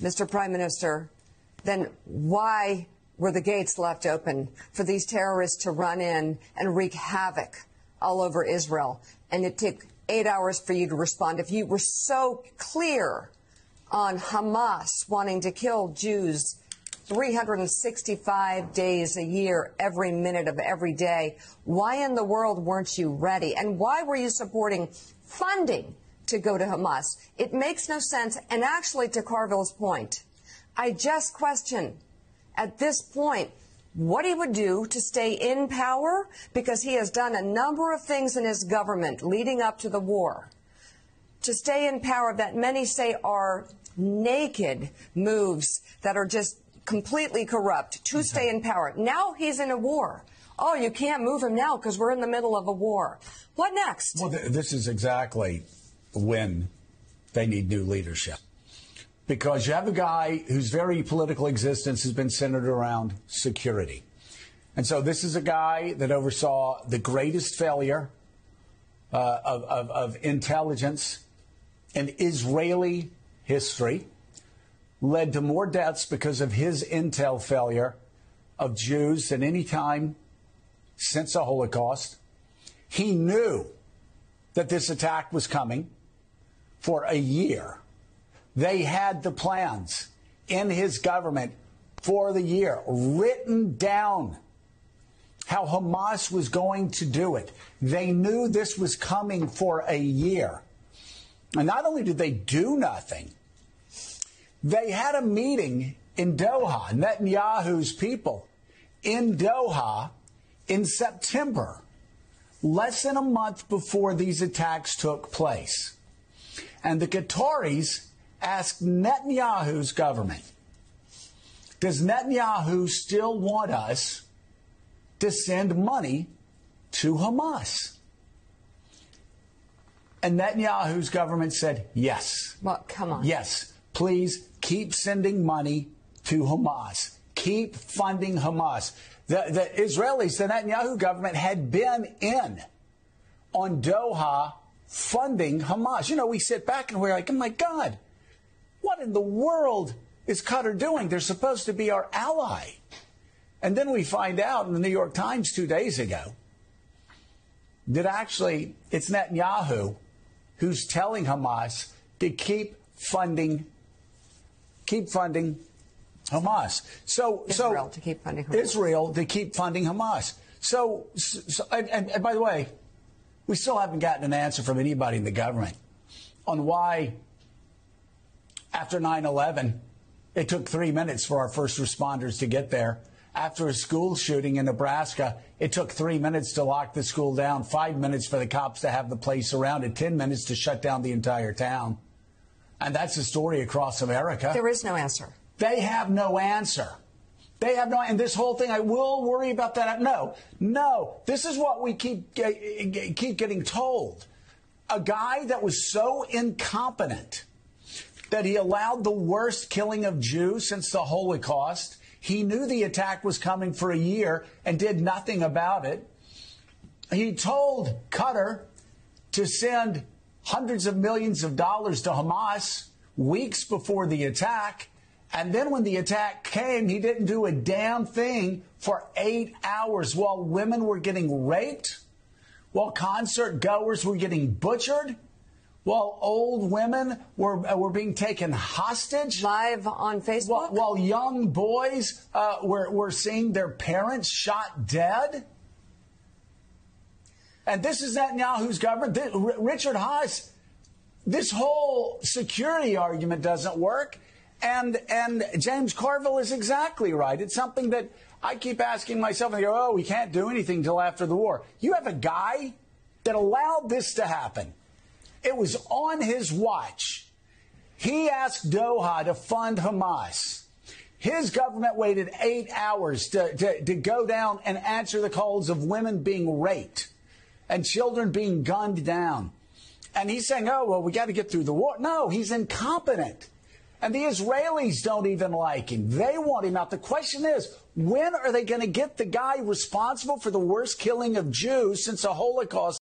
Mr. Prime Minister, then why were the gates left open for these terrorists to run in and wreak havoc all over Israel? And it took 8 hours for you to respond. If you were so clear on Hamas wanting to kill Jews 365 days a year, every minute of every day, why in the world weren't you ready? And why were you supporting funding to go to Hamas? It makes no sense. And actually, to Carville's point, I just question at this point what he would do to stay in power, because he has done a number of things in his government leading up to the war to stay in power that many say are naked moves that are just completely corrupt to stay in power. Now he's in a war. Oh, you can't move him now because we're in the middle of a war. What next? Well, this is exactly when they need new leadership. Because you have a guy whose very political existence has been centered around security. And so this is a guy that oversaw the greatest failure of intelligence in Israeli history, led to more deaths because of his intel failure of Jews than any time since the Holocaust. He knew that this attack was coming for a year. They had the plans in his government for the year, written down how Hamas was going to do it. They knew this was coming for a year. And not only did they do nothing, they had a meeting in Doha, Netanyahu's people, in Doha in September, less than a month before these attacks took place. And the Qataris asked Netanyahu's government, does Netanyahu still want us to send money to Hamas? And Netanyahu's government said, yes. Well, come on. Yes. Please keep sending money to Hamas. Keep funding Hamas. The Israelis, the Netanyahu government, had been in on Doha funding Hamas. You know, we sit back and we're like, oh, my God, what in the world is Qatar doing? They're supposed to be our ally. And then we find out in the New York Times 2 days ago that actually it's Netanyahu who's telling Hamas to keep funding Hamas. Israel to keep funding Hamas. Israel to keep funding Hamas. And by the way, we still haven't gotten an answer from anybody in the government on why, after 9/11, it took 3 minutes for our first responders to get there. After a school shooting in Nebraska, it took 3 minutes to lock the school down, 5 minutes for the cops to have the place surrounded, 10 minutes to shut down the entire town. And that's the story across America. There is no answer. They have no answer. They have no, and this whole thing, I will worry about that. No. This is what we keep getting told. A guy that was so incompetent that he allowed the worst killing of Jews since the Holocaust. He knew the attack was coming for a year and did nothing about it. He told Qatar to send hundreds of millions of dollars to Hamas weeks before the attack. And then when the attack came, he didn't do a damn thing for 8 hours while women were getting raped, while concert goers were getting butchered, while old women were being taken hostage. Live on Facebook? While young boys were seeing their parents shot dead. And this is Netanyahu's government. Richard Haas, this whole security argument doesn't work. And James Carville is exactly right. It's something that I keep asking myself, and they go, we can't do anything till after the war. You have a guy that allowed this to happen. It was on his watch. He asked Doha to fund Hamas. His government waited 8 hours to go down and answer the calls of women being raped and children being gunned down. And he's saying, we got to get through the war. No, he's incompetent. And the Israelis don't even like him. They want him out. The question is, when are they going to get the guy responsible for the worst killing of Jews since the Holocaust